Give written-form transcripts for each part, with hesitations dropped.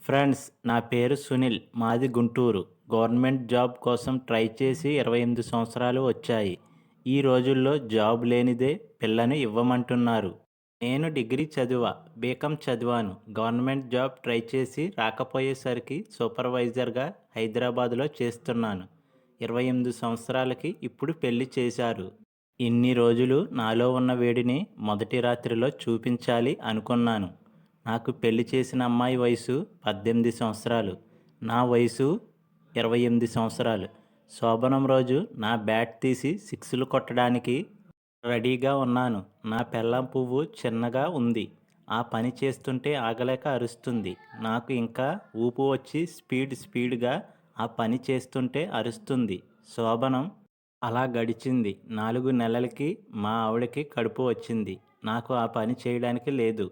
Friends, నా పేరు సునీల్. మాది గుంటూరు. గవర్నమెంట్ జాబ్ కోసం ట్రై చేసి 28 సంవత్సరాలు వచ్చాయి. ఈ రోజుల్లో జాబ్ లేనిదే పిల్లని ఇవ్వమంటున్నారు. నేను డిగ్రీ బీకామ్ చదివాను. గవర్నమెంట్ జాబ్ ట్రై చేసి రాకపోయేసరికి సూపర్వైజర్గా హైదరాబాద్లో చేస్తున్నాను. 28 సంవత్సరాలకి ఇప్పుడు పెళ్లి చేశారు. ఇన్ని రోజులు నాలో ఉన్న వేడిని మొదటి రాత్రిలో చూపించాలి అనుకున్నాను. నాకు పెళ్లి చేసిన అమ్మాయి వయసు 18 సంవత్సరాలు. నా వయసు 28 సంవత్సరాలు. శోభనం రోజు నా బ్యాట్ తీసి సిక్స్లు కొట్టడానికి రెడీగా ఉన్నాను. నా పెళ్ళాం పువ్వు చిన్నగా ఉంది. ఆ పని చేస్తుంటే ఆగలేక అరుస్తుంది. నాకు ఇంకా ఊపు వచ్చి స్పీడ్గా ఆ పని చేస్తుంటే అరుస్తుంది. శోభనం అలా గడిచింది. 4 నెలలకి మా ఆవిడకి కడుపు వచ్చింది. నాకు ఆ పని చేయడానికి లేదు.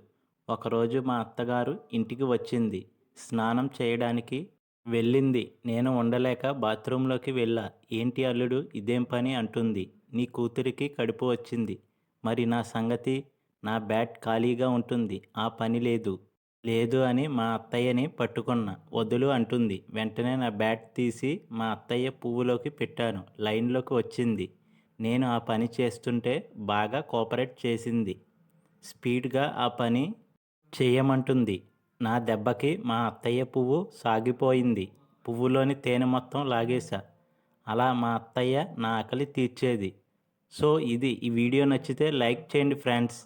ఒకరోజు మా అత్తగారు ఇంటికి వచ్చింది. స్నానం చేయడానికి వెళ్ళింది. నేను ఉండలేక బాత్రూంలోకి వెళ్ళా. ఏంటి అల్లుడు, ఇదేం పని అంటుంది. నీ కూతురికి కడుపు వచ్చింది. మరి నా సంగతి? నా బ్యాట్ ఖాళీగా ఉంటుంది. ఆ పని లేదు. లేదు అని మా అత్తయ్యని పట్టుకున్నా. వదులు అంటుంది. వెంటనే నా బ్యాట్ తీసి మా అత్తయ్య పువ్వులోకి పెట్టాను. లైన్లోకి వచ్చింది. నేను ఆ పని చేస్తుంటే బాగా కోఆపరేట్ చేసింది. స్పీడ్గా ఆ పని చెయ్యమంటుంది. నా దెబ్బకి మా అత్తయ్య పువ్వు సాగిపోయింది. పువ్వులోని తేనె మొత్తం లాగేశా. అలా మా అత్తయ్య నా ఆకలి తీర్చేది. సో ఇది ఈ వీడియో నచ్చితే లైక్ చేయండి ఫ్రెండ్స్.